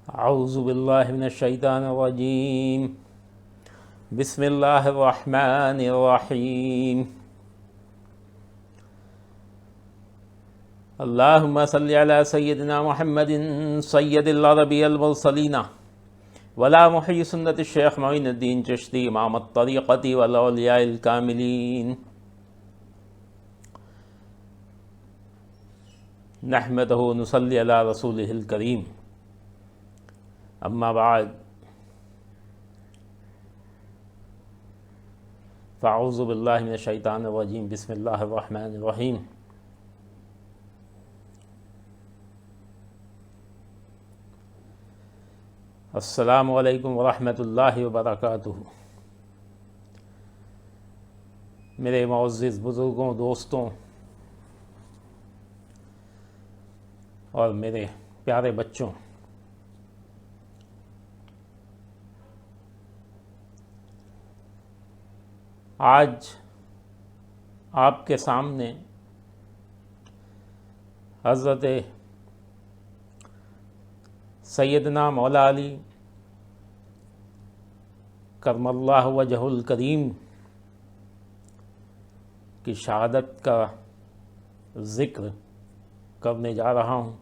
اعوذ باللہ من الشیطان الرجیم بسم اللہ الرحمن الرحیم اللہم صلی علی سیدنا محمد سید العربی المرسلین ولا محی سنت الشیخ معین الدین چشتی امام الطریقۃ والاولیاء الکاملین نحمدہ نصلی علی رسولہ الکریم اما بعد فاعوذ باللہ من الشیطان الرجیم بسم اللہ الرحمن الرحیم السلام علیکم ورحمۃ اللہ وبرکاتہ۔ میرے معزز بزرگوں، دوستوں اور میرے پیارے بچوں، آج آپ کے سامنے حضرت سیدنا مولا علی کرم اللہ وجہ الکریم کی شہادت کا ذکر کرنے جا رہا ہوں۔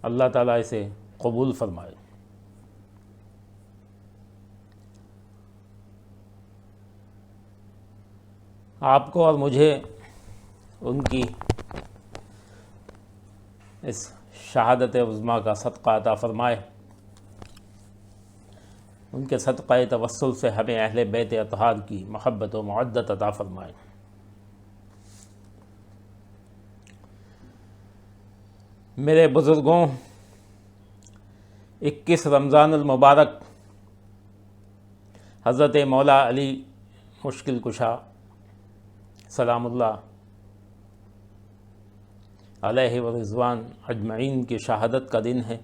اللہ تعالیٰ اسے قبول فرمائے۔ آپ کو اور مجھے ان کی اس شہادت عظمیٰ کا صدقہ عطا فرمائے، ان کے صدقہ توسل سے ہمیں اہل بیت اطہار کی محبت و مودت عطا فرمائے۔ میرے بزرگوں، 21 رمضان المبارک حضرت مولا علی مشکل کشا سلام اللہ علیہ ورضوان اجمعین کی شہادت کا دن ہے،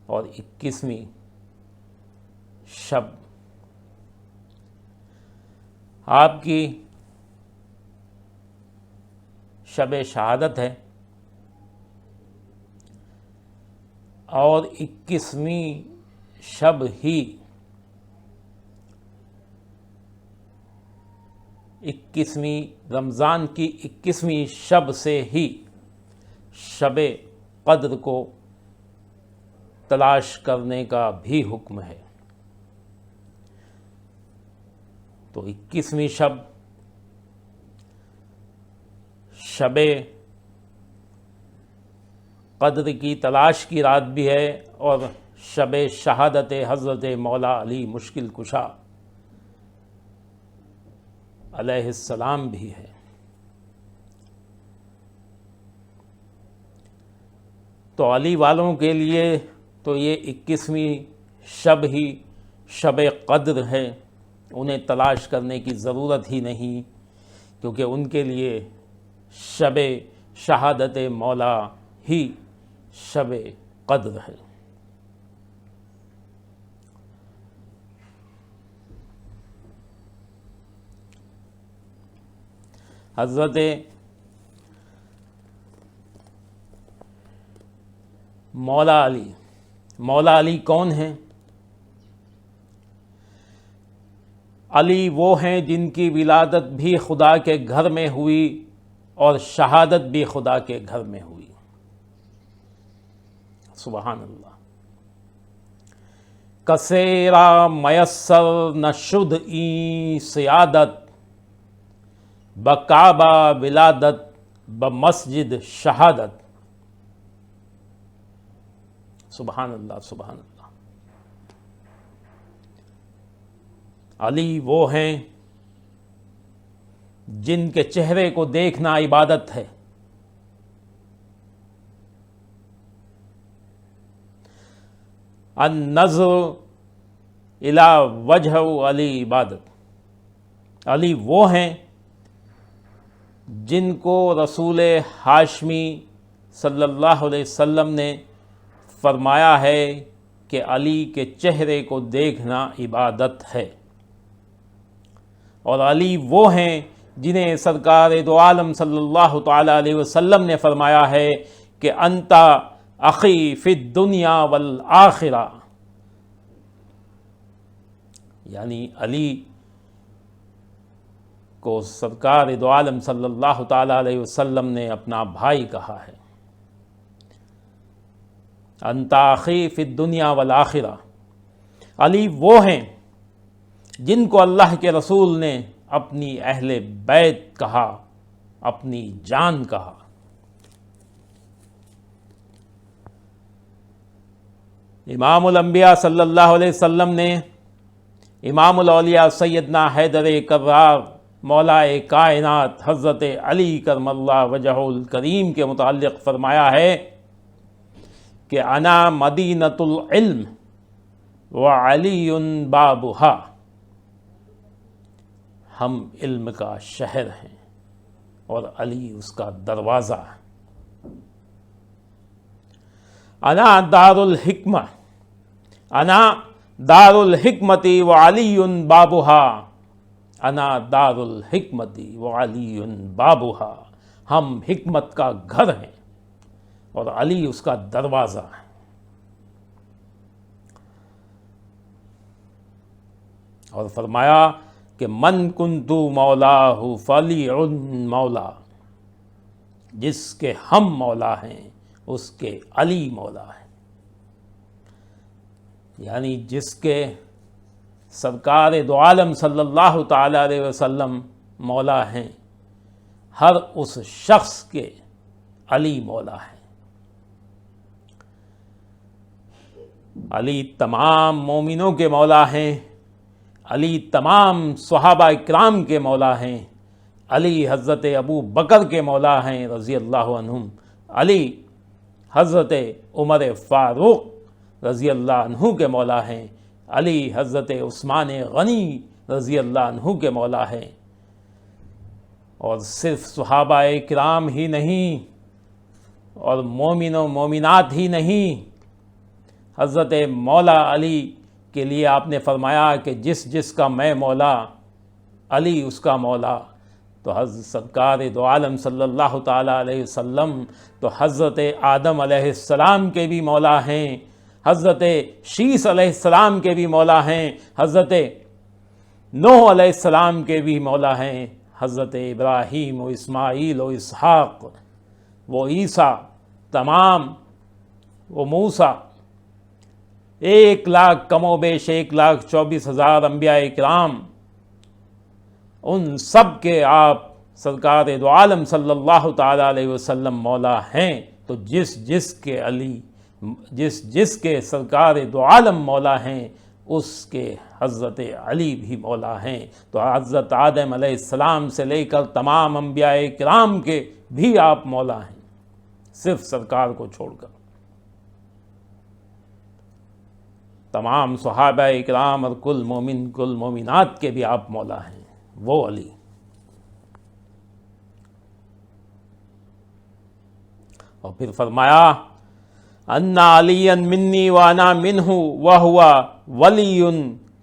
اور 21ویں شب آپ کی شب شہادت ہے، اور 21ویں شب ہی 21ویں رمضان کی 21ویں شب سے ہی شب قدر کو تلاش کرنے کا بھی حکم ہے۔ تو 21ویں شب شب قدر کی تلاش کی رات بھی ہے، اور شب شہادت حضرت مولا علی مشکل کشا علیہ السلام بھی ہے۔ تو علی والوں کے لیے تو یہ 21ویں شب ہی شب قدر ہے، انہیں تلاش کرنے کی ضرورت ہی نہیں، کیونکہ ان کے لیے شب شہادت مولا ہی شب قدر ہے۔ حضرت مولا علی کون ہیں؟ علی وہ ہیں جن کی ولادت بھی خدا کے گھر میں ہوئی اور شہادت بھی خدا کے گھر میں ہوئی۔ سبحان اللہ۔ کسیرا میسر نشد این سیادت بکعبہ ولادت بمسجد شہادت۔ سبحان اللہ، سبحان اللہ۔ علی وہ ہیں جن کے چہرے کو دیکھنا عبادت ہے، النظر الی وجہ علی عبادت۔ علی وہ ہیں جن کو رسول ہاشمی صلی اللہ علیہ وسلم نے فرمایا ہے کہ علی کے چہرے کو دیکھنا عبادت ہے، اور علی وہ ہیں جنہیں سرکار دو عالم صلی اللہ تعالی علیہ وسلم نے فرمایا ہے کہ انت اخی فی الدنیا والآخرہ، یعنی علی کو سرکار دو عالم صلی اللہ تعالی علیہ وسلم نے اپنا بھائی کہا ہے۔ انت اخی فی الدنیا والآخرہ، علی وہ ہیں جن کو اللہ کے رسول نے اپنی اہل بیت کہا، اپنی جان کہا۔ امام الانبیاء صلی اللہ علیہ وسلم نے امام الاولیاء سیدنا حیدر کرار مولا کائنات حضرت علی کرم اللہ وجہہ الکریم کے متعلق فرمایا ہے کہ انا مدینۃ العلم وعلی بابھا، ہم علم کا شہر ہیں اور علی اس کا دروازہ ہے۔ انا دار الحکمہ، انا دار الحکمتی وعلی بابھا، انا دار الحکمتی وعلی بابھا، ہم حکمت کا گھر ہیں اور علی اس کا دروازہ ہے۔ اور فرمایا کہ من کنتو مولاہ فعلی مولا، جس کے ہم مولا ہیں اس کے علی مولا ہیں، یعنی جس کے سرکار دو عالم صلی اللہ تعالی علیہ وسلم مولا ہیں، ہر اس شخص کے علی مولا ہیں۔ علی تمام مومنوں کے مولا ہیں، علی تمام صحابہ اکرام کے مولا ہیں، علی حضرت ابو بکر کے مولا ہیں رضی اللہ عنہم، علی حضرت عمر فاروق رضی اللہ عنہ کے مولا ہیں، علی حضرت عثمان غنی رضی اللہ عنہ کے مولا ہیں۔ اور صرف صحابہ اکرام ہی نہیں اور مومن و مومنات ہی نہیں، حضرت مولا علی کے لیے آپ نے فرمایا کہ جس جس کا میں مولا، علی اس کا مولا، تو حضرت سرکار دو عالم صلی اللہ تعالی علیہ وسلم تو حضرت آدم علیہ السلام کے بھی مولا ہیں، حضرت شیس علیہ السلام کے بھی مولا ہیں، حضرت نوح علیہ السلام کے بھی مولا ہیں، حضرت ابراہیم و اسماعیل و اسحاق، وہ عیسیٰ، تمام وہ موسیٰ، 1,00,000 کم و بیش 1,24,000 انبیاء اکرام، ان سب کے آپ سرکار دو عالم صلی اللہ تعالی علیہ وسلم مولا ہیں۔ تو جس جس کے سرکار دو عالم مولا ہیں اس کے حضرت علی بھی مولا ہیں۔ تو حضرت آدم علیہ السلام سے لے کر تمام انبیاء کرام کے بھی آپ مولا ہیں، صرف سرکار کو چھوڑ کر۔ تمام صحابہ اکرام اور کل مومن کل مومنات کے بھی آپ مولا ہیں، وہ علی۔ اور پھر فرمایا ان علی منی وانا منہ وہو ولی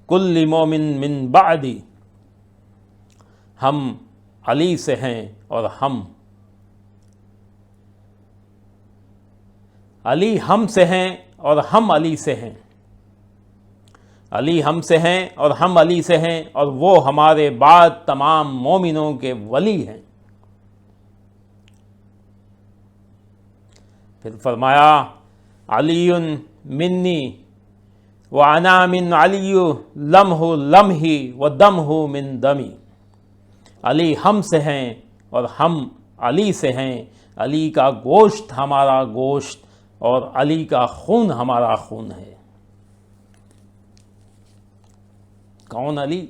کل مومن من بعدی، ہم علی سے ہیں اور علی ہم سے ہیں اور ہم علی سے ہیں، علی ہم سے ہیں اور ہم علی سے ہیں، اور وہ ہمارے بعد تمام مومنوں کے ولی ہیں۔ پھر فرمایا علی منی وانا من علی لمح لمحی و دمہ من دمی، علی ہم سے ہیں اور ہم علی سے ہیں، علی کا گوشت ہمارا گوشت اور علی کا خون ہمارا خون ہے۔ کون علی؟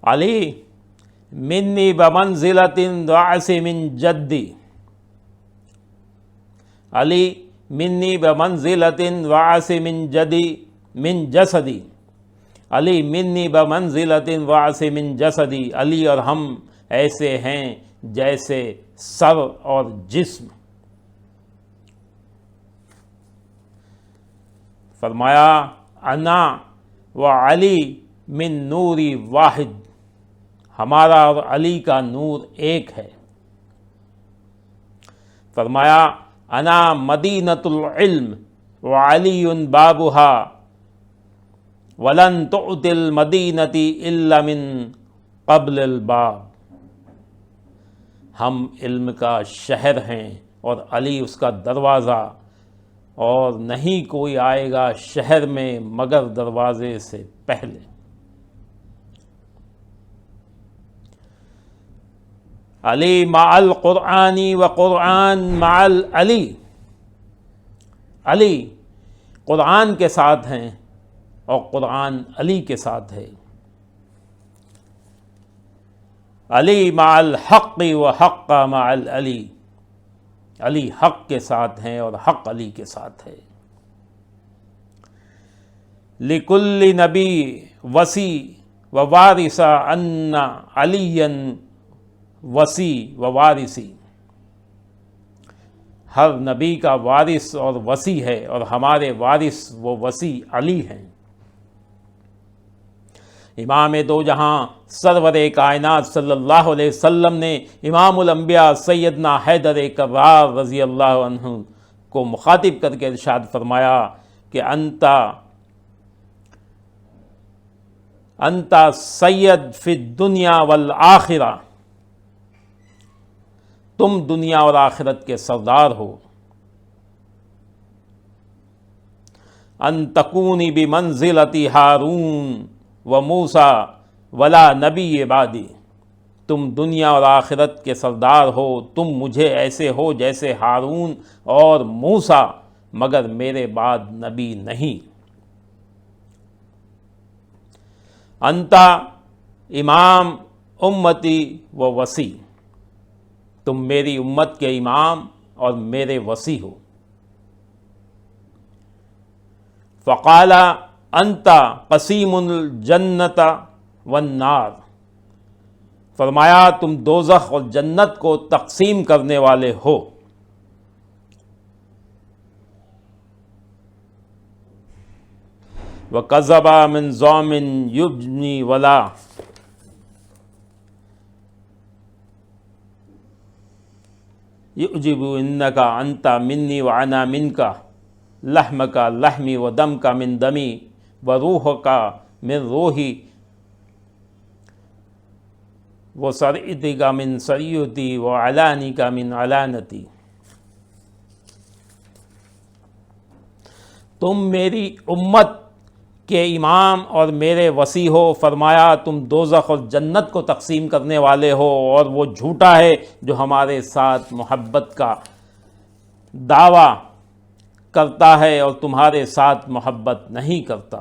علی منی بمنزلۃ رأس من جدی، علی منی بمنزلۃ رأس من جدی من جسدی، علی منی بمنزلۃ رأس من جسدی، علی اور ہم ایسے ہیں جیسے سر اور جسم۔ فرمایا انا و علی من نوری واحد، ہمارا اور علی کا نور ایک ہے۔ فرمایا انا مدینۃ العلم وعلی بابها ولن تؤت المدینۃ الا من قبل الباب، ہم علم کا شہر ہیں اور علی اس کا دروازہ، اور نہیں کوئی آئے گا شہر میں مگر دروازے سے پہلے۔ علی مع القرآن و قرآن مع العلی، علی قرآن کے ساتھ ہیں اور قرآن علی کے ساتھ ہے۔ علی مع الحق و حق مع العلی، علی حق کے ساتھ ہیں اور حق علی کے ساتھ ہے۔ لکل نبی وصی و وارث ان علی وصی و وارثی، ہر نبی کا وارث اور وصی ہے اور ہمارے وارث وہ وصی علی ہیں۔ امام دو جہاں سرور کائنات صلی اللہ علیہ وسلم نے امام الانبیاء سیدنا حیدر کرار رضی اللہ عنہ کو مخاطب کر کے ارشاد فرمایا کہ انت سید فی الدنیا والآخرہ، تم دنیا اور آخرت کے سردار ہو۔ ان تکونی بمنزلۃ ہارون و موسیٰ ولا نبی بعدی، تم دنیا اور آخرت کے سردار ہو، تم مجھے ایسے ہو جیسے ہارون اور موسیٰ، مگر میرے بعد نبی نہیں۔ انتا امام امتی و وصی، تم میری امت کے امام اور میرے وصی ہو۔ فقال انت قسیم الجنت والنار، فرمایا تم دوزخ اور جنت کو تقسیم کرنے والے ہو۔ وَكَذَبَ مِن زَعْمٍ يُبْنِي وَلَا يُعْجِبُ إِنَّكَ أَنْتَ مِنِّي وَأَنَا مِنْكَ لَحْمَكَ لَحْمِي وَدَمْكَ مِن دَمِي وَرُوحُكَ مِن رُوحِي وَسَرْعِتِكَ مِن سَرْعِتِي وَعَلَانِكَ مِن عَلَانِتِي، تم میری امت کے امام اور میرے وصی ہو۔ فرمایا تم دوزخ اور جنت کو تقسیم کرنے والے ہو، اور وہ جھوٹا ہے جو ہمارے ساتھ محبت کا دعویٰ کرتا ہے اور تمہارے ساتھ محبت نہیں کرتا،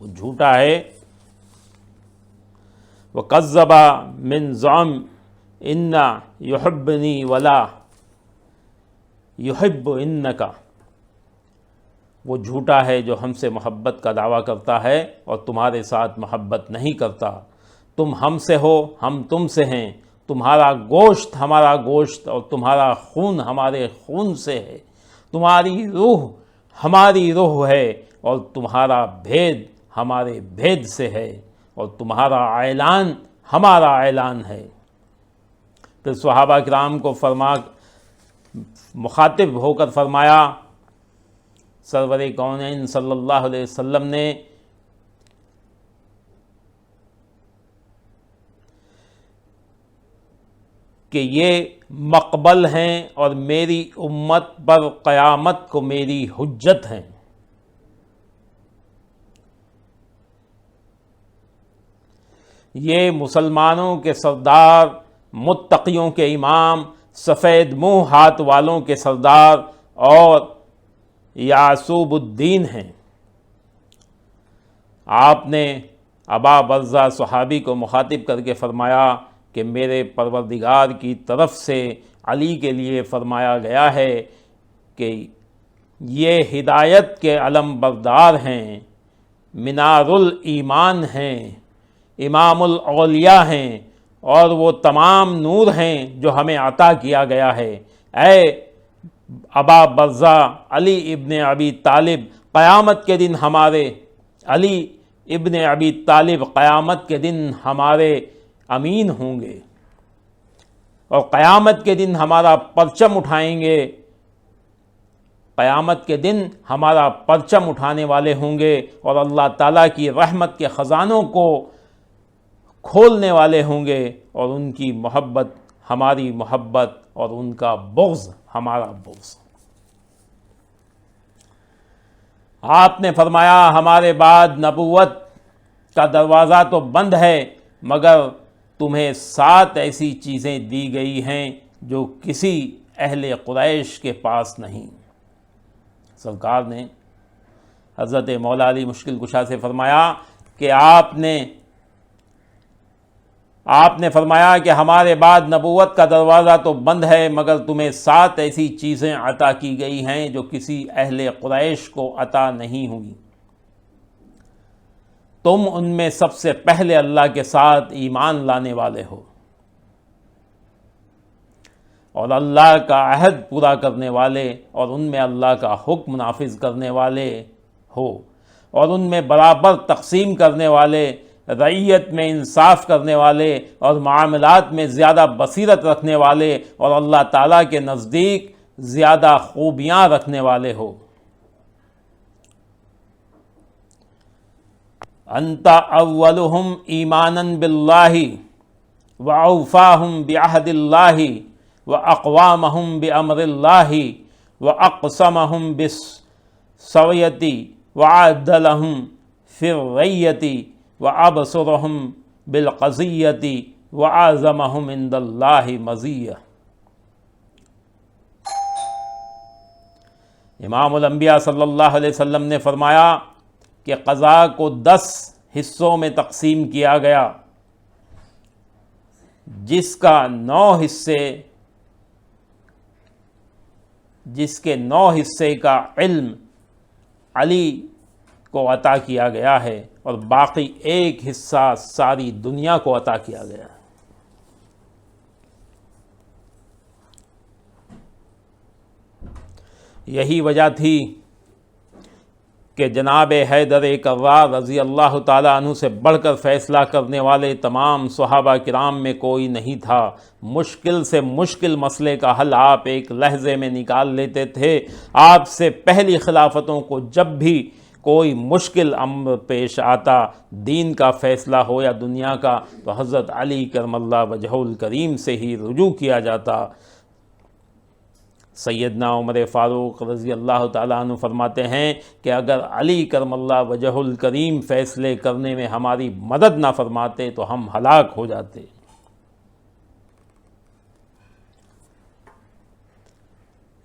وہ جھوٹا ہے۔ وَكَذَّبَ مِن زَعْمٍ إِنَّ يُحِبُّنِي وَلَا يُحِبُّ إِنَّكَ، وہ جھوٹا ہے جو ہم سے محبت کا دعویٰ کرتا ہے اور تمہارے ساتھ محبت نہیں کرتا۔ تم ہم سے ہو، ہم تم سے ہیں، تمہارا گوشت ہمارا گوشت اور تمہارا خون ہمارے خون سے ہے، تمہاری روح ہماری روح ہے اور تمہارا بھید ہمارے بھید سے ہے، اور تمہارا اعلان ہمارا اعلان ہے۔ پھر صحابہ کرام کو مخاطب ہو کر فرمایا، سرور کونین صلی اللہ علیہ وسلم نے کہ یہ مقبل ہیں اور میری امت پر قیامت کو میری حجت ہیں۔ یہ مسلمانوں کے سردار، متقیوں کے امام، سفید منہ ہاتھ والوں کے سردار اور یعصوب الدین ہیں۔ آپ نے ابا برزہ صحابی کو مخاطب کر کے فرمایا کہ میرے پروردگار کی طرف سے علی کے لیے فرمایا گیا ہے کہ یہ ہدایت کے علم بردار ہیں، منار الایمان ہیں، امام الاولیاء ہیں، اور وہ تمام نور ہیں جو ہمیں عطا کیا گیا ہے۔ اے ابا برزہ علی ابن ابی طالب، قیامت کے دن ہمارے علی ابن ابی طالب قیامت کے دن ہمارے امین ہوں گے اور قیامت کے دن ہمارا پرچم اٹھائیں گے، قیامت کے دن ہمارا پرچم اٹھانے والے ہوں گے اور اللہ تعالیٰ کی رحمت کے خزانوں کو کھولنے والے ہوں گے، اور ان کی محبت ہماری محبت اور ان کا بغض ہمارا بغض۔ آپ نے فرمایا ہمارے بعد نبوت کا دروازہ تو بند ہے، مگر تمہیں 7 ایسی چیزیں دی گئی ہیں جو کسی اہل قریش کے پاس نہیں۔ سرکار نے حضرت مولا علی مشکل کشا سے فرمایا کہ آپ نے فرمایا کہ ہمارے بعد نبوت کا دروازہ تو بند ہے، مگر تمہیں 7 ایسی چیزیں عطا کی گئی ہیں جو کسی اہل قریش کو عطا نہیں ہوئی۔ تم ان میں سب سے پہلے اللہ کے ساتھ ایمان لانے والے ہو اور اللہ کا عہد پورا کرنے والے، اور ان میں اللہ کا حکم نافذ کرنے والے ہو، اور ان میں برابر تقسیم کرنے والے، رعیت میں انصاف کرنے والے، اور معاملات میں زیادہ بصیرت رکھنے والے، اور اللہ تعالیٰ کے نزدیک زیادہ خوبیاں رکھنے والے ہو۔ انت اولہم ایمانا باللہ واوفاہم بعہد اللہ واقوامہم بامر اللہ واقسمہم بالسویۃ وعدلہم فی الرعیۃ وابصرہم بالقضیۃ واعظمہم عند اللہ مزیہ۔ امام الانبیاء صلی اللہ علیہ وسلم نے فرمایا کہ قضاء کو 10 حصوں میں تقسیم کیا گیا، جس کے 9 حصے کا علم علی کو عطا کیا گیا ہے، اور باقی 1 حصہ ساری دنیا کو عطا کیا گیا ہے۔ یہی وجہ تھی کہ جناب حیدر کرار رضی اللہ تعالیٰ عنہ سے بڑھ کر فیصلہ کرنے والے تمام صحابہ کرام میں کوئی نہیں تھا۔ مشکل سے مشکل مسئلے کا حل آپ ایک لحظے میں نکال لیتے تھے۔ آپ سے پہلی خلافتوں کو جب بھی کوئی مشکل امر پیش آتا، دین کا فیصلہ ہو یا دنیا کا، تو حضرت علی کرم اللہ وجہہ الکریم سے ہی رجوع کیا جاتا۔ سیدنا عمر فاروق رضی اللہ تعالیٰ عنہ فرماتے ہیں کہ اگر علی کرم اللہ وجہ الکریم فیصلے کرنے میں ہماری مدد نہ فرماتے تو ہم ہلاک ہو جاتے۔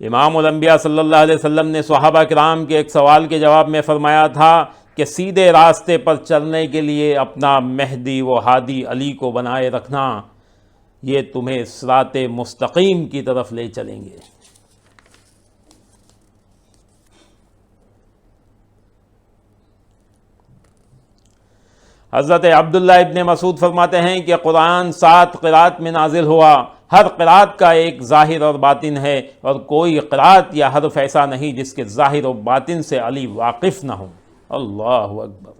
امام الانبیاء صلی اللہ علیہ وسلم نے صحابہ کرام کے ایک سوال کے جواب میں فرمایا تھا کہ سیدھے راستے پر چلنے کے لیے اپنا مہدی و ہادی علی کو بنائے رکھنا، یہ تمہیں صراط مستقیم کی طرف لے چلیں گے۔ حضرت عبداللہ ابن مسعود فرماتے ہیں کہ قرآن 7 قرات میں نازل ہوا، ہر قرات کا ایک ظاہر اور باطن ہے، اور کوئی قرات یا حرف ایسا نہیں جس کے ظاہر و باطن سے علی واقف نہ ہو۔ اللہ اکبر۔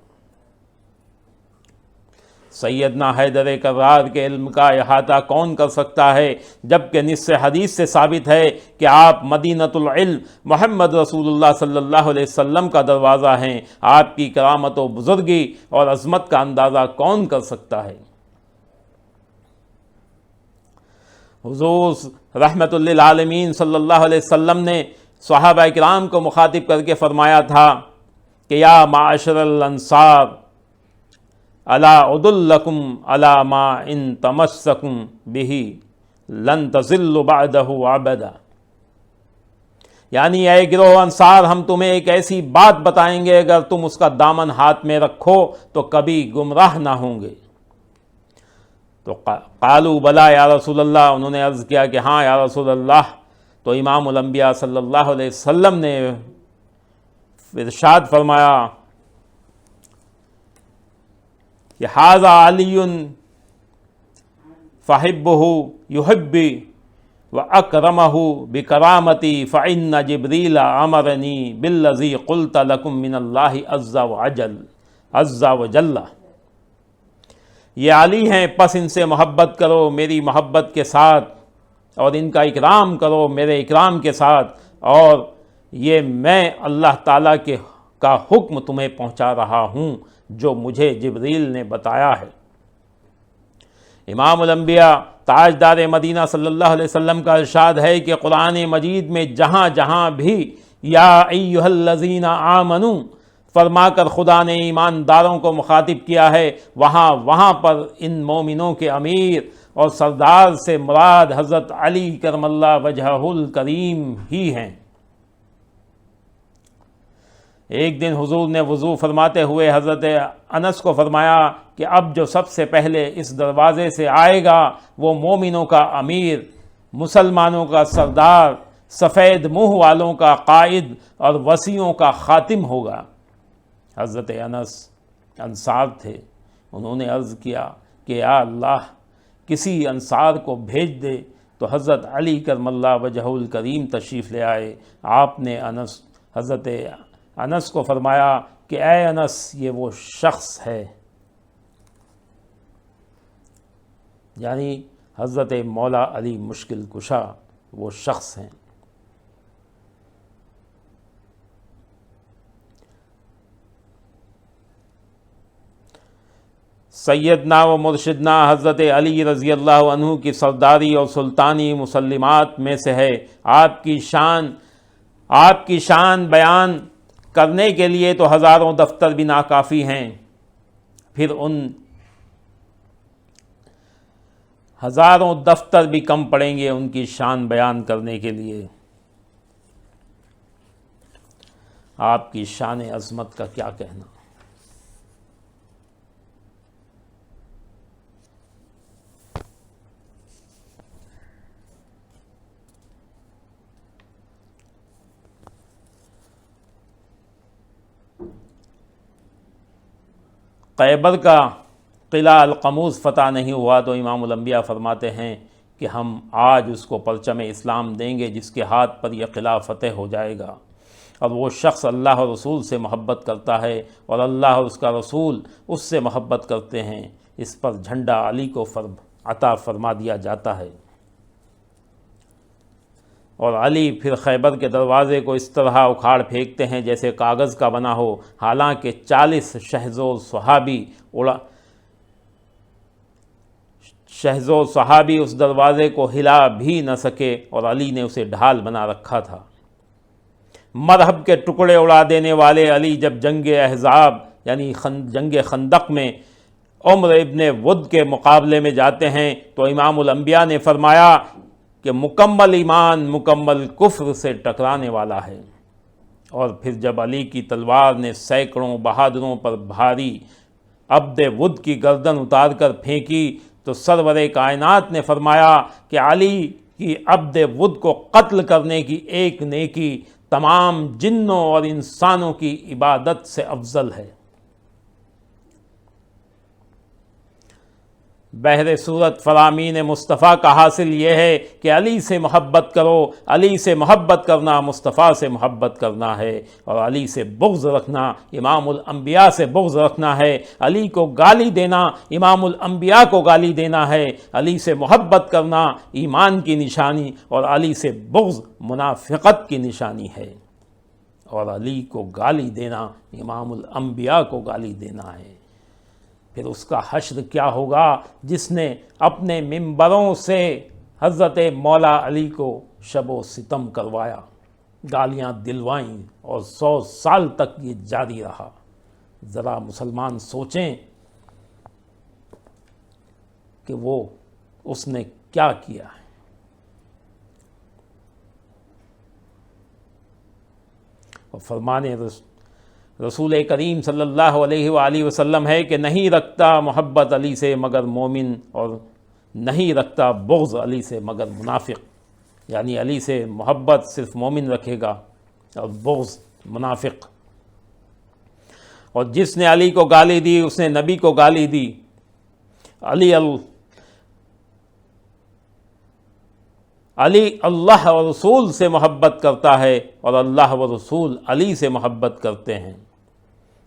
سیدنا حیدر کرار کے علم کا احاطہ کون کر سکتا ہے، جبکہ نص حدیث سے ثابت ہے کہ آپ مدینۃ العلم محمد رسول اللہ صلی اللہ علیہ وسلم کا دروازہ ہیں۔ آپ کی کرامت و بزرگی اور عظمت کا اندازہ کون کر سکتا ہے۔ حضور رحمت للعالمین صلی اللہ علیہ وسلم نے صحابہ کرام کو مخاطب کر کے فرمایا تھا کہ یا معاشر الانصار الا ادلکم علی ما ان تمسکم بہ لن تضلوا بعدہ ابدا، یعنی اے گروہ انصار، ہم تمہیں ایک ایسی بات بتائیں گے، اگر تم اس کا دامن ہاتھ میں رکھو تو کبھی گمراہ نہ ہوں گے۔ تو قالوا بلا یا رسول اللہ، انہوں نے عرض کیا کہ ہاں یا رسول اللہ۔ تو امام الانبیاء صلی اللہ علیہ وسلم نے ارشاد فرمایا کہ ھذا علی فحبہ یحبی واکرمہ بکرامتی فإن جبریل امرنی بالذی قلت لکم من اللہ عز وجل۔ عز و جل۔ یہ علی ہیں، پس ان سے محبت کرو میری محبت کے ساتھ، اور ان کا اکرام کرو میرے اکرام کے ساتھ، اور یہ میں اللہ تعالیٰ کا حکم تمہیں پہنچا رہا ہوں جو مجھے جبریل نے بتایا ہے۔ امام الانبیاء تاجدار مدینہ صلی اللہ علیہ وسلم کا ارشاد ہے کہ قرآن مجید میں جہاں جہاں بھی یا ایھا الذین آمنوا فرما کر خدا نے ایمانداروں کو مخاطب کیا ہے، وہاں پر ان مومنوں کے امیر اور سردار سے مراد حضرت علی کرم اللہ وجہہ الکریم ہی ہیں۔ ایک دن حضور نے وضو فرماتے ہوئے حضرت انس کو فرمایا کہ اب جو سب سے پہلے اس دروازے سے آئے گا وہ مومنوں کا امیر، مسلمانوں کا سردار، سفید منہ والوں کا قائد اور وصیوں کا خاتم ہوگا۔ حضرت انس انصار تھے، انہوں نے عرض کیا کہ یا اللہ کسی انصار کو بھیج دے، تو حضرت علی کرم اللہ وجہہ الکریم تشریف لے آئے۔ آپ نے حضرت انس کو فرمایا کہ اے انس، یہ وہ شخص ہے، یعنی حضرت مولا علی مشکل کشا وہ شخص ہیں۔ سیدنا و مرشدنا حضرت علی رضی اللہ عنہ کی سرداری اور سلطانی مسلمات میں سے ہے۔ آپ کی شان بیان کرنے کے لیے تو ہزاروں دفتر بھی ناکافی ہیں، پھر ان ہزاروں دفتر بھی کم پڑیں گے ان کی شان بیان کرنے کے لیے۔ آپ کی شان عظمت کا کیا کہنا۔ خیبر کا قلعہ القموس فتح نہیں ہوا تو امام الانبیاء فرماتے ہیں کہ ہم آج اس کو پرچم اسلام دیں گے جس کے ہاتھ پر یہ قلعہ فتح ہو جائے گا، اور وہ شخص اللہ اور رسول سے محبت کرتا ہے اور اللہ اور اس کا رسول اس سے محبت کرتے ہیں، اس پر جھنڈا علی کو عطا فرما دیا جاتا ہے۔ اور علی پھر خیبر کے دروازے کو اس طرح اکھاڑ پھینکتے ہیں جیسے کاغذ کا بنا ہو، حالانکہ 40 شہزور صحابی اس دروازے کو ہلا بھی نہ سکے، اور علی نے اسے ڈھال بنا رکھا تھا۔ مرحب کے ٹکڑے اڑا دینے والے علی جب جنگ احزاب یعنی جنگ خندق میں عمر ابن ود کے مقابلے میں جاتے ہیں تو امام الانبیاء نے فرمایا کہ مکمل ایمان مکمل کفر سے ٹکرانے والا ہے۔ اور پھر جب علی کی تلوار نے سینکڑوں بہادروں پر بھاری عبد ود کی گردن اتار کر پھینکی تو سرور کائنات نے فرمایا کہ علی کی عبد ود کو قتل کرنے کی ایک نیکی تمام جنوں اور انسانوں کی عبادت سے افضل ہے۔ بحر صورت فرامین مصطفیٰ کا حاصل یہ ہے کہ علی سے محبت کرو، علی سے محبت کرنا مصطفیٰ سے محبت کرنا ہے، اور علی سے بغض رکھنا امام الانبیاء سے بغض رکھنا ہے۔ علی کو گالی دینا امام الانبیاء کو گالی دینا ہے۔ علی سے محبت کرنا ایمان کی نشانی اور علی سے بغض منافقت کی نشانی ہے، اور علی کو گالی دینا امام الانبیاء کو گالی دینا ہے۔ پھر اس کا حشر کیا ہوگا جس نے اپنے ممبروں سے حضرت مولا علی کو شب و ستم کروایا، گالیاں دلوائیں، اور 100 سال تک یہ جاری رہا۔ ذرا مسلمان سوچیں کہ اس نے کیا کیا ہے۔ اور فرمانے رسول کریم صلی اللہ علیہ وآلہ وسلم ہے کہ نہیں رکھتا محبت علی سے مگر مومن، اور نہیں رکھتا بغض علی سے مگر منافق، یعنی علی سے محبت صرف مومن رکھے گا اور بغض منافق۔ اور جس نے علی کو گالی دی اس نے نبی کو گالی دی۔ علی اللہ و رسول سے محبت کرتا ہے اور اللہ و رسول علی سے محبت کرتے ہیں۔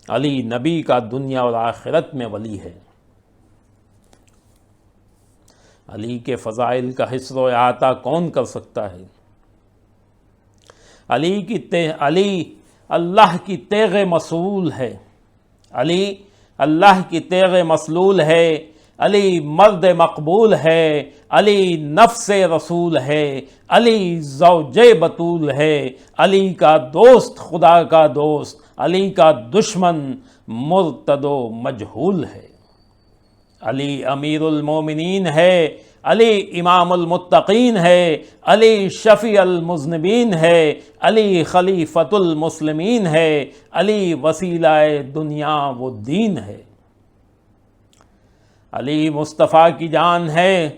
علی نبی کا دنیا اور آخرت میں ولی ہے۔ علی کے فضائل کا حصر و احاطہ کون کر سکتا ہے؟ علی اللہ کی تیغ مسلول ہے، علی اللہ کی تیغ مسلول ہے، علی مرد مقبول ہے، علی نفس رسول ہے، علی زوج بطول ہے، علی کا دوست خدا کا دوست، علی کا دشمن مرتد و مجہول ہے۔ علی امیر المومنین ہے، علی امام المتقین ہے، علی شفیع المذنبین ہے، علی خلیفۃ المسلمین ہے، علی وسیلہ دنیا و دین ہے۔ علی مصطفیٰ کی جان ہے،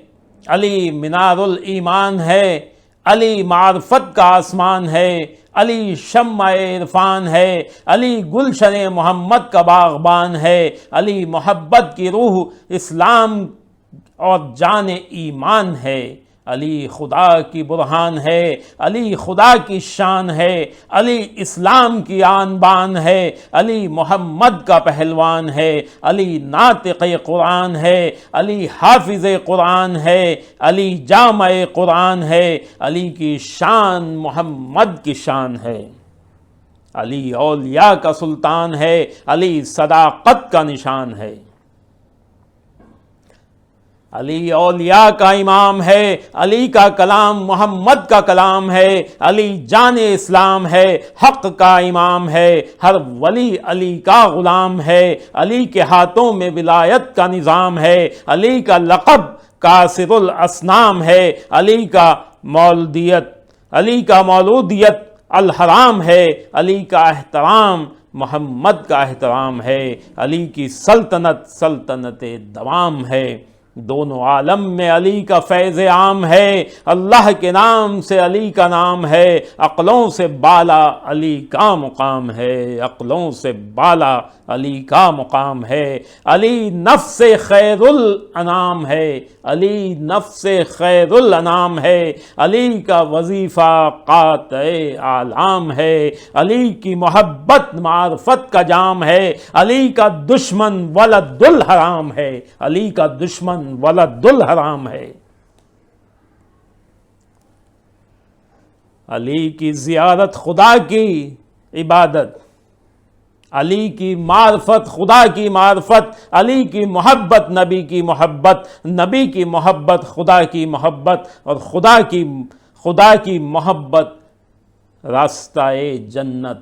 علی منار الایمان ہے، علی معرفت کا آسمان ہے، علی شمع عرفان ہے، علی گلشن محمد کا باغبان ہے، علی محبت کی روح اسلام اور جان ایمان ہے، علی خدا کی برہان ہے، علی خدا کی شان ہے، علی اسلام کی آن بان ہے، علی محمد کا پہلوان ہے، علی ناطق قرآن ہے، علی حافظ قرآن ہے، علی جامع قرآن ہے، علی کی شان محمد کی شان ہے، علی اولیاء کا سلطان ہے، علی صداقت کا نشان ہے، علی اولیاء کا امام ہے، علی کا کلام محمد کا کلام ہے، علی جان اسلام ہے، حق کا امام ہے، ہر ولی علی کا غلام ہے، علی کے ہاتھوں میں ولایت کا نظام ہے، علی کا لقب کاسر الاسنام ہے، علی کا مولودیت الحرام ہے، علی کا احترام محمد کا احترام ہے، علی کی سلطنت دوام ہے، دونوں عالم میں علی کا فیض عام ہے، اللہ کے نام سے علی کا نام ہے، عقلوں سے بالا علی کا مقام ہے، عقلوں سے بالا علی کا مقام ہے، علی نفس خیر الانام ہے، علی نفس خیر الانام ہے، علی کا وظیفہ قاطع اعلام ہے، علی کی محبت معرفت کا جام ہے، علی کا دشمن ولد الحرام ہے، علی کا دشمن ولد الحرام ہے، علی کی زیارت خدا کی عبادت، علی کی معرفت خدا کی معرفت، علی کی محبت نبی کی محبت، نبی کی محبت خدا کی محبت، اور خدا کی محبت راستہ جنت،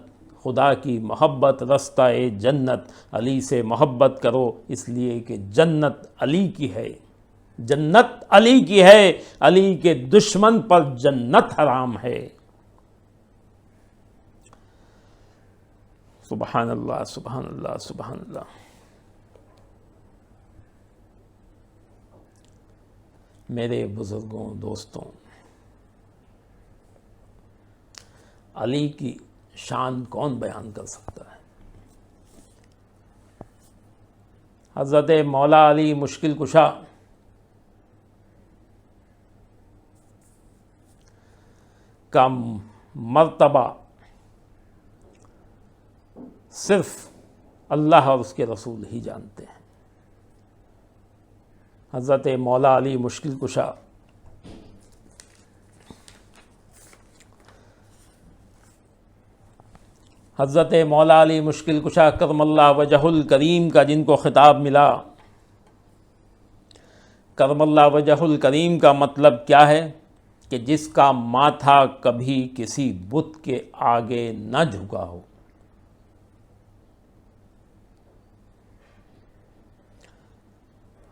خدا کی محبت راستہ جنت۔ علی سے محبت کرو اس لیے کہ جنت علی کی ہے، جنت علی کی ہے، علی کے دشمن پر جنت حرام ہے۔ سبحان اللہ، سبحان اللہ، سبحان اللہ۔ میرے بزرگوں، دوستوں، علی کی شان کون بیان کر سکتا ہے؟ حضرت مولا علی مشکل کشا کا مرتبہ صرف اللہ اور اس کے رسول ہی جانتے ہیں۔ حضرت مولا علی مشکل کشا حضرت مولا علی مشکل کشا کرم اللہ وجہ الکریم کا جن کو خطاب ملا، کرم اللہ وجہ الکریم کا مطلب کیا ہے؟ کہ جس کا ماتھا کبھی کسی بت کے آگے نہ جھکا ہو،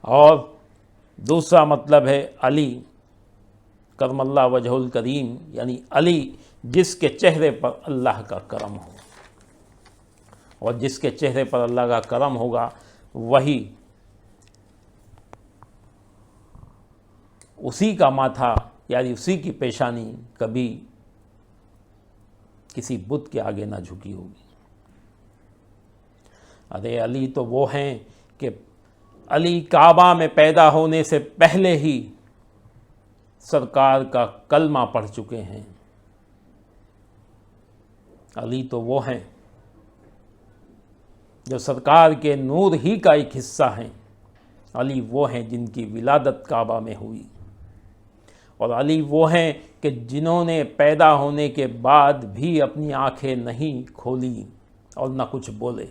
اور دوسرا مطلب ہے علی کرم اللہ وجہ الکریم، یعنی علی جس کے چہرے پر اللہ کا کرم ہو، اور جس کے چہرے پر اللہ کا کرم ہوگا وہی اسی کا ماتھا، یعنی اسی کی پیشانی کبھی کسی بت کے آگے نہ جھکی ہوگی۔ ارے علی تو وہ ہیں کہ علی کعبہ میں پیدا ہونے سے پہلے ہی سرکار کا کلمہ پڑھ چکے ہیں۔ علی تو وہ ہیں جو سرکار کے نور ہی کا ایک حصہ ہیں۔ علی وہ ہیں جن کی ولادت کعبہ میں ہوئی، اور علی وہ ہیں کہ جنہوں نے پیدا ہونے کے بعد بھی اپنی آنکھیں نہیں کھولی اور نہ کچھ بولے۔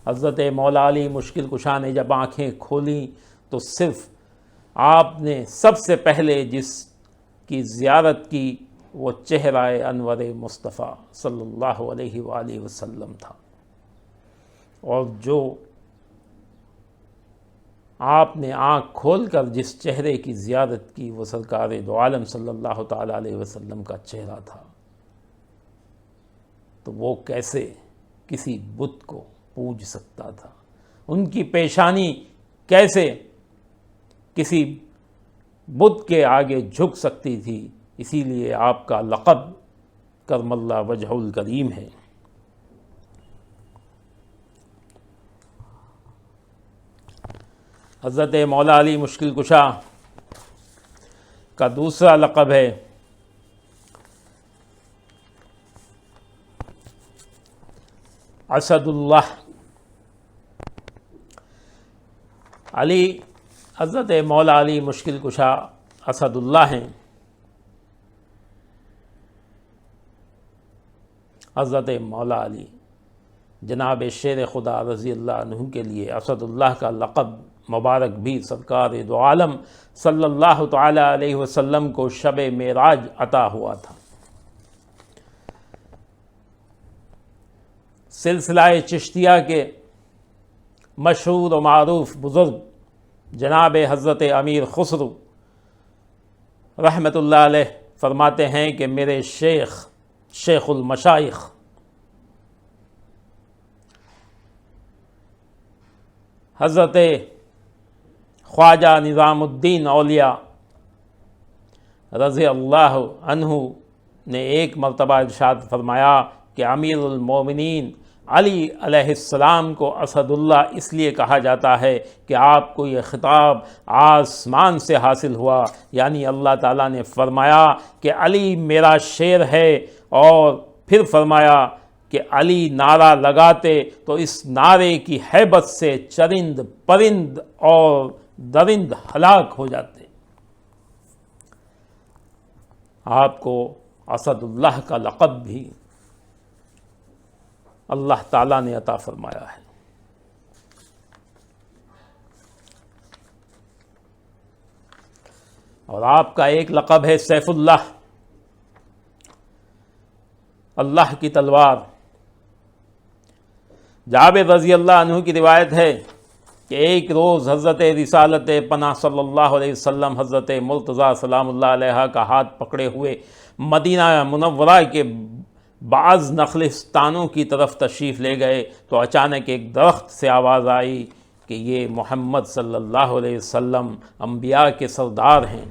حضرت مولا علی مشکل کشا نے جب آنکھیں کھولیں تو صرف آپ نے سب سے پہلے جس کی زیارت کی وہ چہرہ انور مصطفیٰ صلی اللہ علیہ وآلہ وسلم تھا، اور جو آپ نے آنکھ کھول کر جس چہرے کی زیارت کی وہ سرکار دو عالم صلی اللہ تعالیٰ علیہ وسلم کا چہرہ تھا۔ تو وہ کیسے کسی بت کو پوج سکتا تھا؟ ان کی پیشانی کیسے کسی بت کے آگے جھک سکتی تھی؟ اسی لیے آپ کا لقب کرم اللہ وجہ الکریم ہے۔ حضرت مولا علی مشکل کشا کا دوسرا لقب ہے اسد اللہ۔ حضرت مولا علی مشکل کشا اسد اللہ ہیں۔ حضرت مولا علی جناب شیر خدا رضی اللہ عنہ کے لیے اسد اللہ کا لقب مبارک بھی سرکار دو عالم صلی اللہ تعالیٰ علیہ وسلم کو شب معراج عطا ہوا تھا۔ سلسلہ چشتیہ کے مشہور و معروف بزرگ جناب حضرت امیر خسرو رحمۃ اللہ علیہ فرماتے ہیں کہ میرے شیخ المشائخ حضرت خواجہ نظام الدین اولیاء رضی اللہ عنہ نے ایک مرتبہ ارشاد فرمایا کہ امیر المومنین علی علیہ السلام کو اسد اللہ اس لیے کہا جاتا ہے کہ آپ کو یہ خطاب آسمان سے حاصل ہوا، یعنی اللہ تعالیٰ نے فرمایا کہ علی میرا شیر ہے، اور پھر فرمایا کہ علی نعرہ لگاتے تو اس نعرے کی ہیبت سے چرند پرند اور درند ہلاک ہو جاتے۔ آپ کو اسد اللہ کا لقب بھی اللہ تعالیٰ نے عطا فرمایا ہے۔ اور آپ کا ایک لقب ہے سیف اللہ، اللہ کی تلوار۔ جابر رضی اللہ عنہ کی روایت ہے کہ ایک روز حضرت رسالت پناہ صلی اللہ علیہ وسلم حضرت مرتضیٰ سلام اللہ علیہ کا ہاتھ پکڑے ہوئے مدینہ منورہ کے بعض نخلستانوں کی طرف تشریف لے گئے تو اچانک ایک درخت سے آواز آئی کہ یہ محمد صلی اللہ علیہ وسلم انبیاء کے سردار ہیں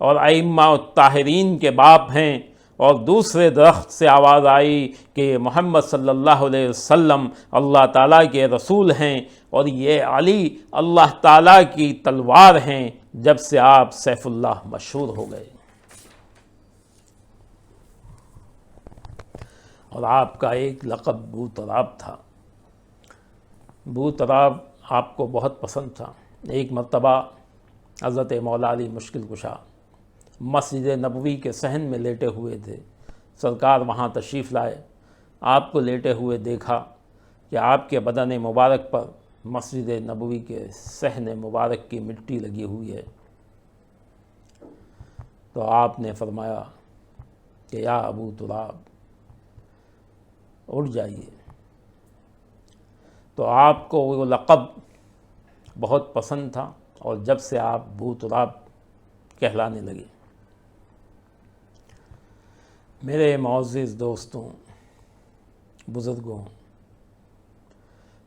اور ائمہ الطاہرین کے باپ ہیں، اور دوسرے درخت سے آواز آئی کہ محمد صلی اللہ علیہ وسلم اللہ تعالیٰ کے رسول ہیں، اور یہ علی اللہ تعالیٰ کی تلوار ہیں، جب سے آپ سیف اللہ مشہور ہو گئے۔ اور آپ کا ایک لقب بو تراب تھا۔ بو تراب آپ کو بہت پسند تھا۔ ایک مرتبہ حضرت مولا علی مشکل کشا مسجد نبوی کے صحن میں لیٹے ہوئے تھے، سرکار وہاں تشریف لائے، آپ کو لیٹے ہوئے دیکھا کہ آپ کے بدن مبارک پر مسجد نبوی کے صحن مبارک کی مٹی لگی ہوئی ہے، تو آپ نے فرمایا کہ یا ابو تراب اٹھ جائیے۔ تو آپ کو وہ لقب بہت پسند تھا، اور جب سے آپ بو تراب کہلانے لگے۔ میرے معزز دوستوں، بزرگوں،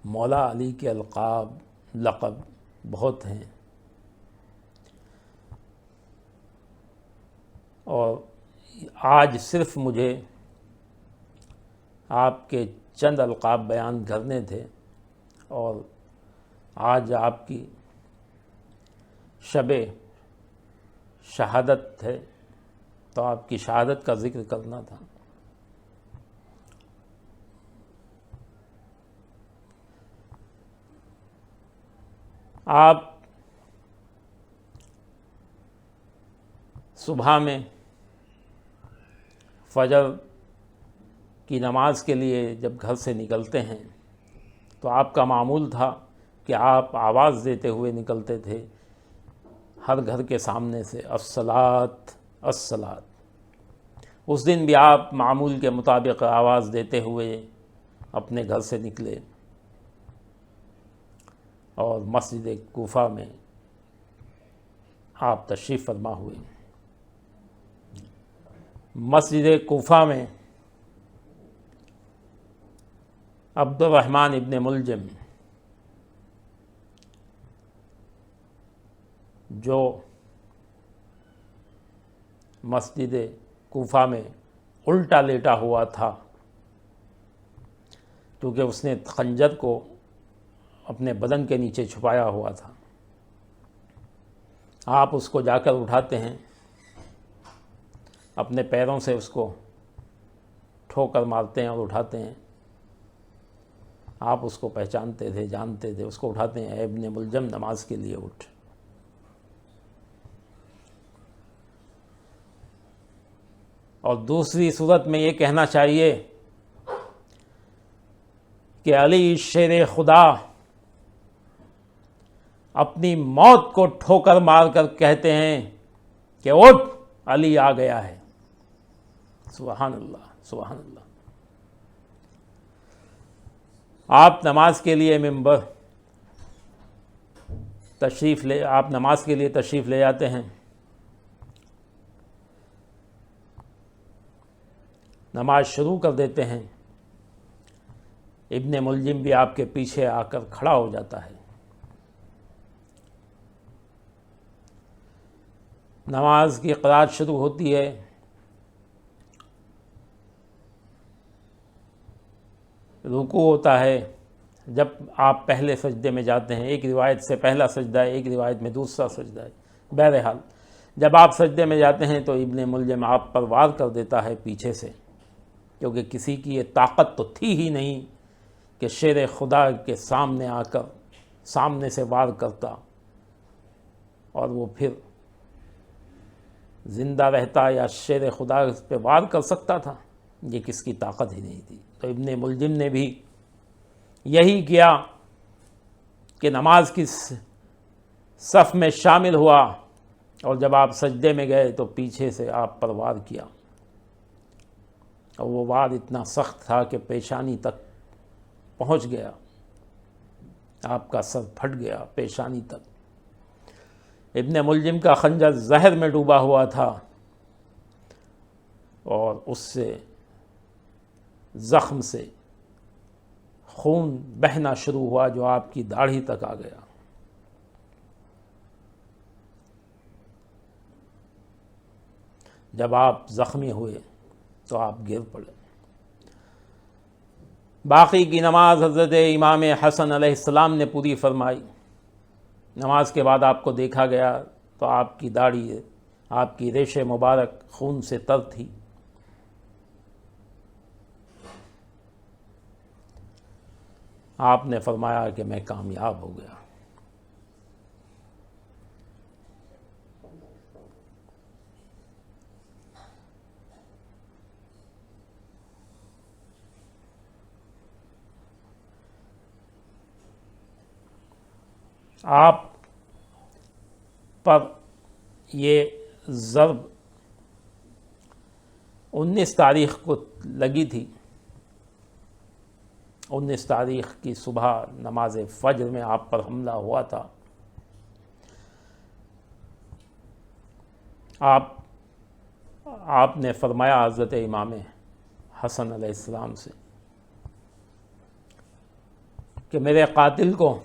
مولا علی کے لقب بہت ہیں، اور آج صرف مجھے آپ کے چند القاب بیان کرنے تھے، اور آج آپ کی شب شہادت ہے، تو آپ کی شہادت کا ذکر کرنا تھا۔ آپ صبح میں فجر کی نماز کے لیے جب گھر سے نکلتے ہیں تو آپ کا معمول تھا کہ آپ آواز دیتے ہوئے نکلتے تھے ہر گھر کے سامنے سے، الصلاۃ الصلاۃ۔ اس دن بھی آپ معمول کے مطابق آواز دیتے ہوئے اپنے گھر سے نکلے اور مسجد کوفہ میں آپ تشریف فرما ہوئے۔ مسجد کوفہ میں عبد الرحمن ابن ملجم جو مسجد کوفہ میں الٹا لیٹا ہوا تھا، کیونکہ اس نے خنجر کو اپنے بدن کے نیچے چھپایا ہوا تھا، آپ اس کو جا کر اٹھاتے ہیں، اپنے پیروں سے اس کو ٹھوکر مارتے ہیں اور اٹھاتے ہیں۔ آپ اس کو پہچانتے تھے، جانتے تھے، اس کو اٹھاتے ہیں، اے ابن ملجم نماز کے لیے اٹھ۔ اور دوسری صورت میں یہ کہنا چاہیے کہ علی شیر خدا اپنی موت کو ٹھوکر مار کر کہتے ہیں کہ اٹھ، علی آ گیا ہے۔ سبحان اللہ، سبحان اللہ۔ آپ نماز کے لیے ممبر آپ نماز کے لیے تشریف لے جاتے ہیں، نماز شروع کر دیتے ہیں، ابن ملجم بھی آپ کے پیچھے آ کر کھڑا ہو جاتا ہے۔ نماز کی قرات شروع ہوتی ہے، رکوع ہوتا ہے۔ جب آپ پہلے سجدے میں جاتے ہیں، ایک روایت سے پہلا سجدہ ہے، ایک روایت میں دوسرا سجدہ ہے، بہرحال جب آپ سجدے میں جاتے ہیں تو ابن ملجم آپ پر وار کر دیتا ہے پیچھے سے، کیونکہ کسی کی یہ طاقت تو تھی ہی نہیں کہ شیر خدا کے سامنے آ کر سامنے سے وار کرتا اور وہ پھر زندہ رہتا یا شیر خدا اس پہ وار کر سکتا تھا، یہ کس کی طاقت ہی نہیں تھی۔ تو ابن ملجم نے بھی یہی کیا کہ نماز کی صف میں شامل ہوا، اور جب آپ سجدے میں گئے تو پیچھے سے آپ پر وار کیا، اور وہ وار اتنا سخت تھا کہ پیشانی تک پہنچ گیا، آپ کا سر پھٹ گیا پیشانی تک۔ ابن ملجم کا خنجر زہر میں ڈوبا ہوا تھا، اور اس سے زخم سے خون بہنا شروع ہوا جو آپ کی داڑھی تک آ گیا۔ جب آپ زخمی ہوئے تو آپ گر پڑے۔ باقی کی نماز حضرت امام حسن علیہ السلام نے پوری فرمائی۔ نماز کے بعد آپ کو دیکھا گیا تو آپ کی داڑھی، آپ کی ریش مبارک خون سے تر تھی۔ آپ نے فرمایا کہ میں کامیاب ہو گیا۔ آپ پر یہ ضرب 19 تاریخ کو لگی تھی۔ 19 تاریخ کی صبح نماز فجر میں آپ پر حملہ ہوا تھا۔ آپ نے فرمایا حضرت امام حسن علیہ السلام سے کہ میرے قاتل کو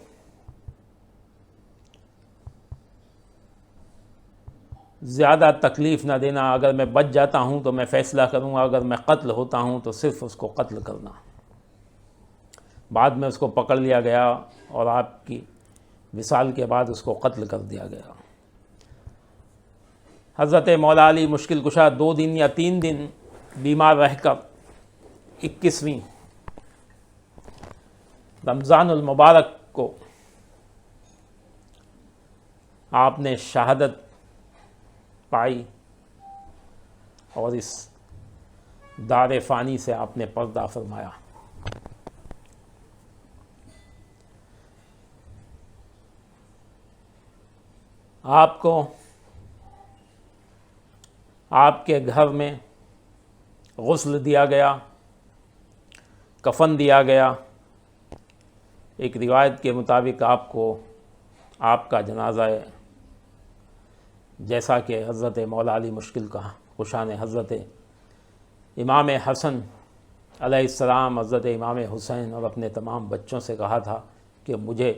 زیادہ تکلیف نہ دینا، اگر میں بچ جاتا ہوں تو میں فیصلہ کروں گا، اگر میں قتل ہوتا ہوں تو صرف اس کو قتل کرنا۔ بعد میں اس کو پکڑ لیا گیا اور آپ کی وصال کے بعد اس کو قتل کر دیا گیا۔ حضرت مولا علی مشکل کشا 2 دن یا 3 دن بیمار رہ کر 21ویں رمضان المبارک کو آپ نے شہادت پائی اور اس دار فانی سے آپ نے پردہ فرمایا۔ آپ کو آپ کے گھر میں غسل دیا گیا، کفن دیا گیا۔ ایک روایت کے مطابق آپ کو آپ کا جنازہ جیسا کہ حضرت مولا علی مشکل کشا نے حضرت امام حسن علیہ السلام، حضرت امام حسین اور اپنے تمام بچوں سے کہا تھا کہ مجھے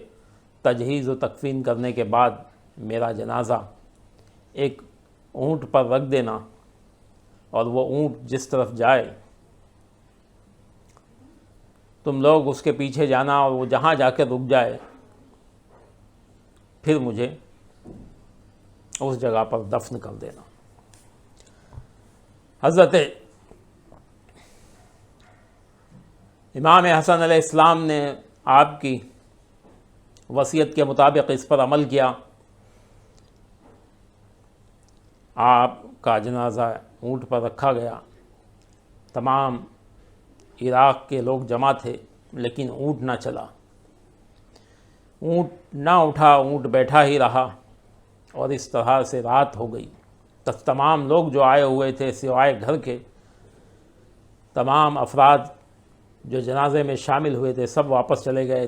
تجہیز و تکفین کرنے کے بعد میرا جنازہ ایک اونٹ پر رکھ دینا، اور وہ اونٹ جس طرف جائے تم لوگ اس کے پیچھے جانا، اور وہ جہاں جا کے رک جائے پھر مجھے اس جگہ پر دفن کر دینا۔ حضرت امام حسن علیہ السلام نے آپ کی وصیت کے مطابق اس پر عمل کیا۔ آپ کا جنازہ اونٹ پر رکھا گیا۔ تمام عراق کے لوگ جمع تھے، لیکن اونٹ نہ چلا، اونٹ نہ اٹھا، اونٹ بیٹھا ہی رہا، اور اس طرح سے رات ہو گئی۔ تمام لوگ جو آئے ہوئے تھے سوائے گھر کے، تمام افراد جو جنازے میں شامل ہوئے تھے سب واپس چلے گئے،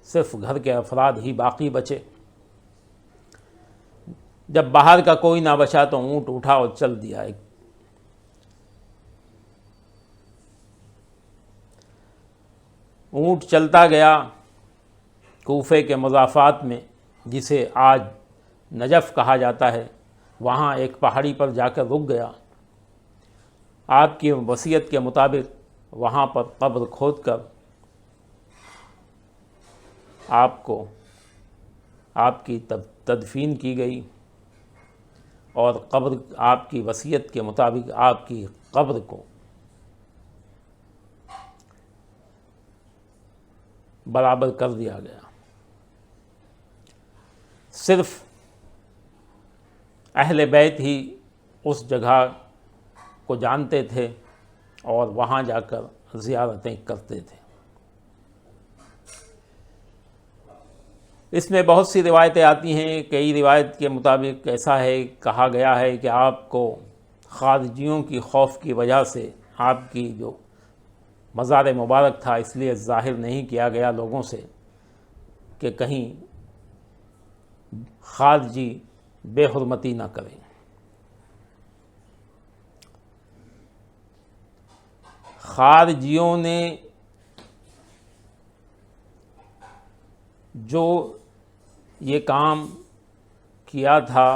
صرف گھر کے افراد ہی باقی بچے۔ جب باہر کا کوئی نہ بچا تو اونٹ اٹھا اور چل دیا۔ اونٹ چلتا گیا کوفے کے مضافات میں، جسے آج نجف کہا جاتا ہے، وہاں ایک پہاڑی پر جا کر رک گیا۔ آپ کی وصیت کے مطابق وہاں پر قبر کھود کر آپ کو آپ کی تدفین کی گئی، اور قبر آپ کی وصیت کے مطابق آپ کی قبر کو برابر کر دیا گیا۔ صرف اہل بیت ہی اس جگہ کو جانتے تھے اور وہاں جا کر زیارتیں کرتے تھے۔ اس میں بہت سی روایتیں آتی ہیں۔ کئی روایت کے مطابق ایسا ہے، کہا گیا ہے کہ آپ کو خارجیوں کی خوف کی وجہ سے آپ کی جو مزار مبارک تھا اس لیے ظاہر نہیں کیا گیا لوگوں سے کہ کہیں خارجی بے حرمتی نہ کریں۔ خارجیوں نے جو یہ کام کیا تھا،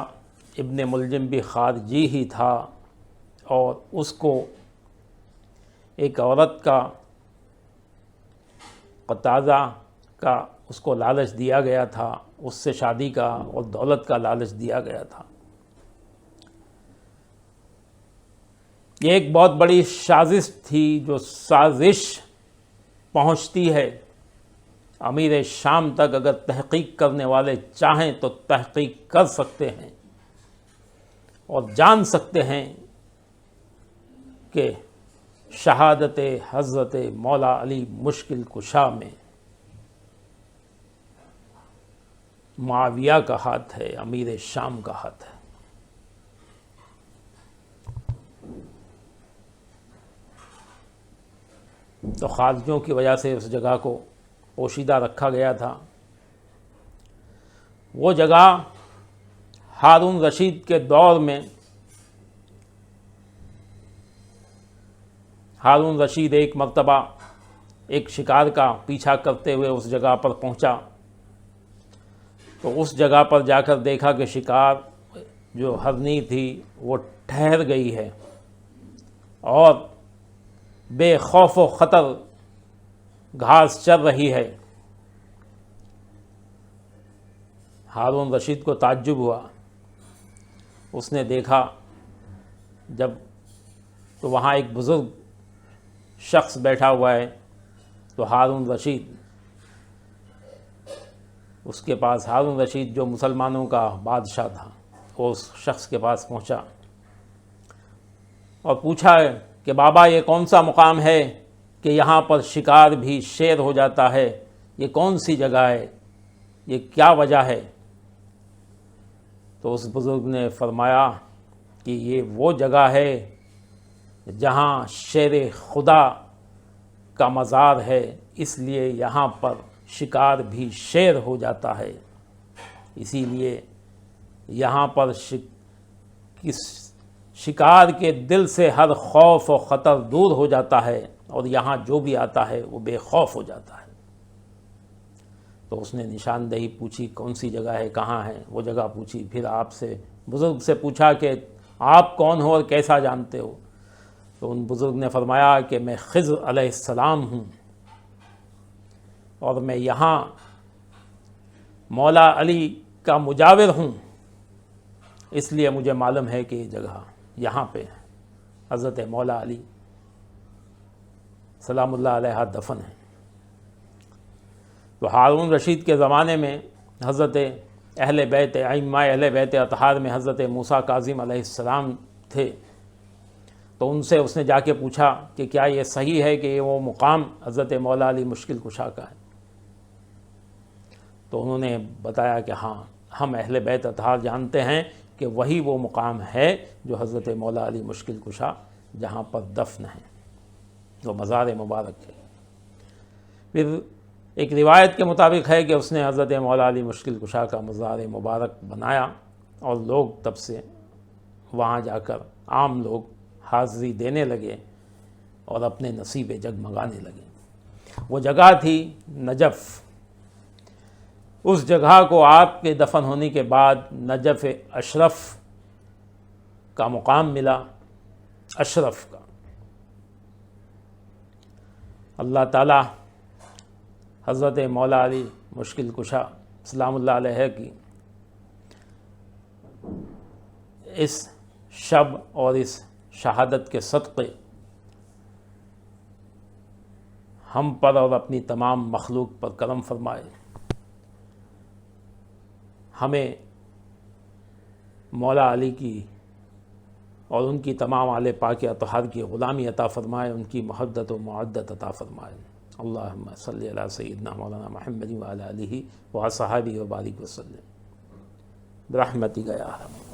ابن ملجم بھی خارجی ہی تھا، اور اس کو ایک عورت کا قطازہ کا اس کو لالچ دیا گیا تھا، اس سے شادی کا اور دولت کا لالچ دیا گیا تھا۔ یہ ایک بہت بڑی سازش تھی، جو سازش پہنچتی ہے امیر شام تک۔ اگر تحقیق کرنے والے چاہیں تو تحقیق کر سکتے ہیں اور جان سکتے ہیں کہ شہادت حضرت مولا علی مشکل کشا میں معاویہ کا ہاتھ ہے، امیر شام کا ہاتھ ہے۔ تو خارجیوں کی وجہ سے اس جگہ کو پوشیدہ رکھا گیا تھا۔ وہ جگہ ہارون رشید کے دور میں، ہارون رشید ایک مرتبہ ایک شکار کا پیچھا کرتے ہوئے اس جگہ پر پہنچا، تو اس جگہ پر جا کر دیکھا کہ شکار جو ہرنی تھی وہ ٹھہر گئی ہے اور بے خوف و خطر گھاس چر رہی ہے۔ ہارون رشید کو تعجب ہوا، اس نے دیکھا جب تو وہاں ایک بزرگ شخص بیٹھا ہوا ہے، تو ہارون رشید اس کے پاس، ہارون رشید جو مسلمانوں کا بادشاہ تھا، وہ اس شخص کے پاس پہنچا اور پوچھا کہ بابا یہ کون سا مقام ہے کہ یہاں پر شکار بھی شیر ہو جاتا ہے؟ یہ کون سی جگہ ہے؟ یہ کیا وجہ ہے؟ تو اس بزرگ نے فرمایا کہ یہ وہ جگہ ہے جہاں شیر خدا کا مزار ہے، اس لیے یہاں پر شکار بھی شیر ہو جاتا ہے، اسی لیے یہاں پر شکار کے دل سے ہر خوف و خطر دور ہو جاتا ہے، اور یہاں جو بھی آتا ہے وہ بے خوف ہو جاتا ہے۔ تو اس نے نشاندہی پوچھی کون سی جگہ ہے، کہاں ہے، وہ جگہ پوچھی، پھر آپ سے بزرگ سے پوچھا کہ آپ کون ہو اور کیسا جانتے ہو؟ تو ان بزرگ نے فرمایا کہ میں خضر علیہ السلام ہوں، اور میں یہاں مولا علی کا مجاور ہوں، اس لیے مجھے معلوم ہے کہ یہ جگہ یہاں پہ حضرت مولا علی سلام اللہ علیہ دفن ہے۔ تو ہارون رشید کے زمانے میں حضرت اہل بیت، ائمہ اہل بیت اطہار میں حضرت موسیٰ کاظم علیہ السلام تھے، تو ان سے اس نے جا کے پوچھا کہ کیا یہ صحیح ہے کہ یہ وہ مقام حضرت مولا علی مشکل کشا کا ہے؟ تو انہوں نے بتایا کہ ہاں، ہم اہل بیت اطہار جانتے ہیں کہ وہی وہ مقام ہے جو حضرت مولا علی مشکل کشا جہاں پر دفن ہے، وہ مزار مبارک ہے۔ پھر ایک روایت کے مطابق ہے کہ اس نے حضرت مولا علی مشکل کشا کا مزار مبارک بنایا، اور لوگ تب سے وہاں جا کر عام لوگ حاضری دینے لگے اور اپنے نصیبے جگمگانے لگے۔ وہ جگہ تھی نجف۔ اس جگہ کو آپ کے دفن ہونے کے بعد نجف اشرف کا مقام ملا، اشرف کا۔ اللہ تعالی حضرت مولا علی مشکل کشا سلام اللہ علیہ کی اس شب اور اس شہادت کے صدقے ہم پر اور اپنی تمام مخلوق پر کرم فرمائے، ہمیں مولا علی کی اور ان کی تمام آل پاک اطہار کی غلامی عطا فرمائے، ان کی محبت و معدت عطا فرمائے۔ اللہم صلی علی سیدنا مولانا محمد وعلی آلہ وصحبہ وبارک وسلم برحمتک یا ارحم۔